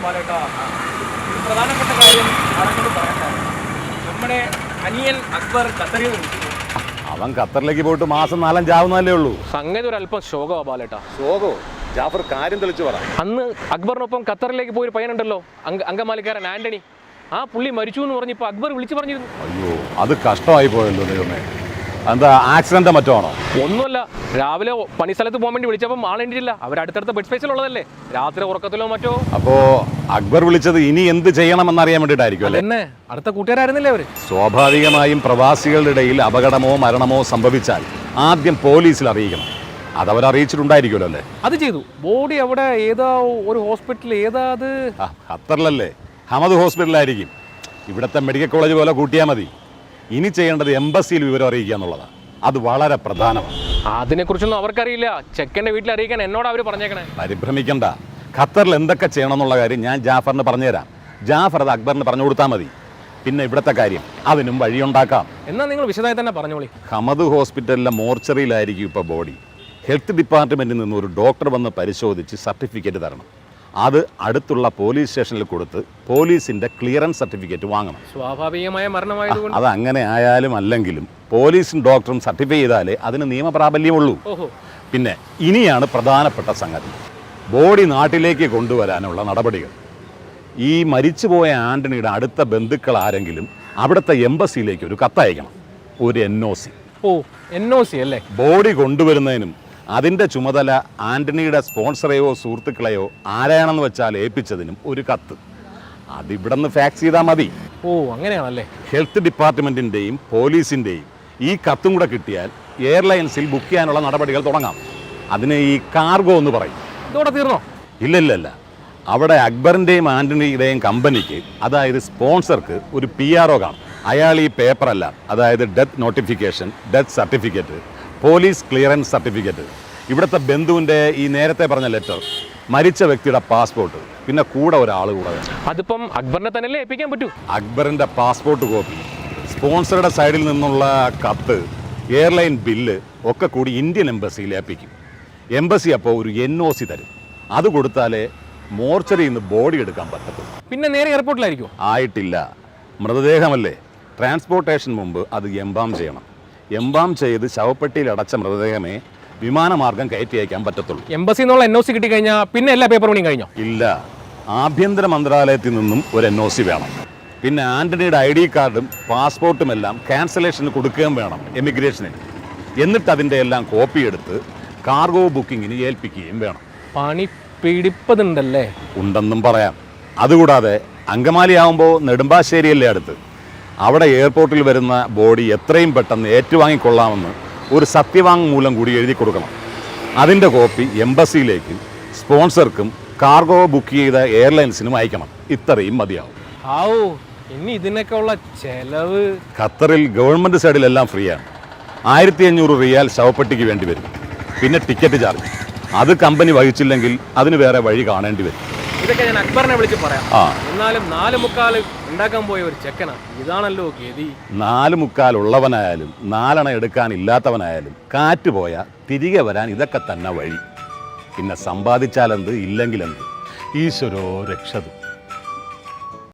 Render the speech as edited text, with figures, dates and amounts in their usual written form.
പ്രധാനപ്പെട്ട കാര്യം ആരെങ്കിലും പറയാൻ നമ്മുടെ അനിയൻ അക്ബർ ഖത്തറിൽ അവൻ ഖത്തറിലേക്ക് പോയിട്ട് മാസം 4-5 ആവുന്നല്ലേ ഉള്ളൂ. സംഗതി ഒരു അല്പം ശോകമാ ബാലേട്ടാ. ശോകോ? ജാഫർ കാര്യം തെളിച്ചു പറ. അന്ന് അക്ബറിനൊപ്പം ഖത്തറിലേക്ക് പോയൊരു പയ്യനുണ്ടല്ലോ, അങ്കമാലിക്കാരൻ ആന്റണി. ആ പുള്ളി മരിച്ചു എന്ന് പറഞ്ഞ് ഇപ്പൊ അക്ബർ വിളിച്ചു പറഞ്ഞിരുന്നു. അയ്യോ, അത് കഷ്ടമായി പോയല്ലോ ദൈവമേ. എന്താ ആക്സിഡന്റ് മറ്റോ ആണോ? ഒന്നുമല്ല, രാവിലെ പണിസ്ഥലത്ത് പോകാൻ വേണ്ടി വിളിച്ചപ്പം ആളെണ്ടില്ല. അവർ അടുത്തടുത്ത ബെഡ് സ്പേസിലുള്ളതല്ലേ, രാത്രി ഉറക്കത്തിലോ മറ്റോ. അപ്പോ അക്ബർ വിളിച്ചത് ഇനി എന്ത് ചെയ്യണമെന്നറിയാൻ വേണ്ടിയിട്ടായിരിക്കും അല്ലേ? എന്നെ അടുത്ത കൂട്ടുകാരായിരുന്നില്ലേ അവര്? സ്വാഭാവികമായും പ്രവാസികളുടെ ഇടയിൽ അപകടമോ മരണമോ സംഭവിച്ചാൽ ആദ്യം പോലീസിൽ അറിയിക്കണം. അതവരറിയിച്ചിട്ടുണ്ടായിരിക്കുമല്ലോ അല്ലേ? അത് ചെയ്തു. ബോഡി അവിടെ ഏതാ ഒരു ഹോസ്പിറ്റൽ, ഏതാ അത്? ഖത്തറിലല്ലേ? ഹമദ് ഹോസ്പിറ്റലായിരിക്കും. ഇവിടുത്തെ മെഡിക്കൽ കോളേജ് പോലെ കൂട്ടിയാൽ മതി. ഇനി ചെയ്യേണ്ടത് എംബസിയിൽ വിവരം അറിയിക്കുക എന്നുള്ളതാണ്. അത് വളരെ പ്രധാനമാണ്. അതിനെക്കുറിച്ചൊന്നും അവർക്കറിയില്ല. ചെക്കൻ്റെ വീട്ടിൽ അറിയിക്കാൻ എന്നോട് അവർ പറഞ്ഞേക്കണേ. പരിഭ്രമിക്കണ്ട. ഖത്തറിൽ എന്തൊക്കെ ചെയ്യണം എന്നുള്ള കാര്യം ഞാൻ ജാഫറിന് പറഞ്ഞുതരാം. ജാഫർ അത് അക്ബറിന് പറഞ്ഞു കൊടുത്താൽ മതി. പിന്നെ ഇവിടുത്തെ കാര്യം അതിനും വഴിയുണ്ടാക്കാം. എന്നാൽ നിങ്ങൾ വിശദമായി തന്നെ പറഞ്ഞോളി. ഹമദ് ഹോസ്പിറ്റലിലെ മോർച്ചറിയിലായിരിക്കും ഇപ്പോൾ ബോഡി. ഹെൽത്ത് ഡിപ്പാർട്ട്മെൻറ്റിൽ നിന്ന് ഒരു ഡോക്ടർ വന്ന് പരിശോധിച്ച് സർട്ടിഫിക്കറ്റ് തരണം. അത് അടുത്തുള്ള പോലീസ് സ്റ്റേഷനിൽ കൊടുത്ത് പോലീസിൻ്റെ ക്ലിയറൻസ് സർട്ടിഫിക്കറ്റ് വാങ്ങണം. സ്വാഭാവികമായ മരണമായതുകൊണ്ട് അത് അങ്ങനെ ആയാലും അല്ലെങ്കിലും പോലീസും ഡോക്ടറും സർട്ടിഫൈ ചെയ്താലേ അതിന് നിയമപ്രാബല്യമുള്ളൂ. പിന്നെ ഇനിയാണ് പ്രധാനപ്പെട്ട സംഗതി, ബോഡി നാട്ടിലേക്ക് കൊണ്ടുവരാനുള്ള നടപടികൾ. ഈ മരിച്ചുപോയ ആന്റണിയുടെ അടുത്ത ബന്ധുക്കൾ ആരെങ്കിലും അവിടുത്തെ എംബസിയിലേക്ക് ഒരു കത്തയക്കണം, ഒരു NOC. NOC അല്ലേ? ബോഡി കൊണ്ടുവരുന്നതിനും അതിൻ്റെ ചുമതല ആന്റണിയുടെ സ്പോൺസറെയോ സുഹൃത്തുക്കളെയോ ആരാണെന്ന് വെച്ചാൽ ഏൽപ്പിച്ചതിനും ഒരു കത്ത്. അതിവിടെ നിന്ന് ഫാക്സ് ചെയ്താൽ മതി. അങ്ങനെയാണല്ലേ? ഹെൽത്ത് ഡിപ്പാർട്ട്മെൻറ്റിൻ്റെയും പോലീസിൻ്റെയും ഈ കത്തും കൂടെ കിട്ടിയാൽ എയർലൈൻസിൽ ബുക്ക് ചെയ്യാനുള്ള നടപടികൾ തുടങ്ങാം. അതിന് ഈ കാർഗോ എന്ന് പറയും. ഇതോടെ തീർന്നോ? ഇല്ല. അവിടെ അക്ബറിൻ്റെയും ആന്റണിയുടെയും കമ്പനിക്ക്, അതായത് സ്പോൺസർക്ക്, ഒരു PRO കാണും. അയാൾ ഈ പേപ്പറെല്ലാം, അതായത് death notification, death certificate, police clearance certificate, ഇവിടുത്തെ ബന്ധുവിൻ്റെ ഈ നേരത്തെ പറഞ്ഞ ലെറ്റർ, മരിച്ച വ്യക്തിയുടെ പാസ്പോർട്ട്, പിന്നെ കൂടെ ഒരാൾ കൂടെ വേണം. അതിപ്പം അക്ബറിനെ തന്നെയല്ലേ ഏൽപ്പിക്കാൻ പറ്റൂ? അക്ബറിൻ്റെ പാസ്പോർട്ട് കോപ്പി, സ്പോൺസറുടെ സൈഡിൽ നിന്നുള്ള കത്ത്, എയർലൈൻ ബില്ല് ഒക്കെ കൂടി ഇന്ത്യൻ എംബസിയിൽ ഏൽപ്പിക്കും. എംബസി അപ്പോൾ ഒരു NOC തരും. അത് കൊടുത്താലേ മോർച്ചറിയിൽ നിന്ന് ബോഡി എടുക്കാൻ പറ്റത്തുള്ളൂ. പിന്നെ നേരെ എയർപോർട്ടിലായിരിക്കും? ആയിട്ടില്ല, മൃതദേഹമല്ലേ. ട്രാൻസ്പോർട്ടേഷൻ മുമ്പ് അത് എംബാം ചെയ്യണം. എംബാം ചെയ്ത് ശവപ്പെട്ടിയിൽ അടച്ച മൃതദേഹമേ വിമാനമാർഗം കയറ്റി അയക്കാൻ പറ്റത്തുള്ളൂ. എംബസിയിൽ നിന്നുള്ള NOC കിട്ടിക്കഴിഞ്ഞാൽ പിന്നെ എല്ലാ പേപ്പർ പണിയും കഴിഞ്ഞോ? ഇല്ല, ആഭ്യന്തര മന്ത്രാലയത്തിൽ നിന്നും ഒരു NOC വേണം. പിന്നെ ആന്റണിയുടെ ID കാർഡും പാസ്പോർട്ടും എല്ലാം ക്യാൻസലേഷന് കൊടുക്കുകയും വേണം എമിഗ്രേഷനിൽ. എന്നിട്ട് അതിൻ്റെ എല്ലാം കോപ്പി എടുത്ത് കാർഗോ ബുക്കിങ്ങിന് ഏൽപ്പിക്കുകയും വേണം. പണി പിടിപ്പതുണ്ടല്ലേ? ഉണ്ടെന്നും പറയാം. അതുകൂടാതെ അങ്കമാലി ആവുമ്പോൾ നെടുമ്പാശ്ശേരിയല്ലേ അടുത്ത്. അവിടെ എയർപോർട്ടിൽ വരുന്ന ബോഡി എത്രയും പെട്ടെന്ന് ഏറ്റുവാങ്ങിക്കൊള്ളാമെന്ന് ഒരു സത്യവാങ്മൂലം കൂടി എഴുതി കൊടുക്കണം. അതിൻ്റെ കോപ്പി എംബസിയിലേക്കും സ്പോൺസർക്കും കാർഗോ ബുക്ക് ചെയ്ത എയർലൈൻസിനും അയക്കണം. ഇത്രയും മതിയാവും. ഇനി ഇതിനൊക്കെ ഉള്ള ചെലവ്? ഖത്തറിൽ ഗവൺമെൻറ് സൈഡിലെല്ലാം ഫ്രീയാണ്. 1500 റിയാൽ ശവപ്പെട്ടിക്ക് വേണ്ടി വരും. പിന്നെ ടിക്കറ്റ് ചാർജ്, അത് കമ്പനി വഹിച്ചില്ലെങ്കിൽ അതിന് വേറെ വഴി കാണേണ്ടി വരും. ഇതൊക്കെ ഞാൻ അക്ബറിനെ വിളിച്ച് പറയാം. എന്നാലും 4/4 ഉണ്ടാക്കാൻ പോയ ഒരു ചെക്കനാ. ഇതാണല്ലോ ഗതി. 4/4 ഉള്ളവനായാലും 4 അണ എടുക്കാനില്ലാത്തവനായാലും കാറ്റ് പോയാൽ തിരികെ വരാൻ ഇതൊക്കെ തന്നെ വഴി. പിന്നെ സമ്പാദിച്ചാലെന്ത്, ഇല്ലെങ്കിലെന്ത്, ഈശ്വരോ രക്ഷതു.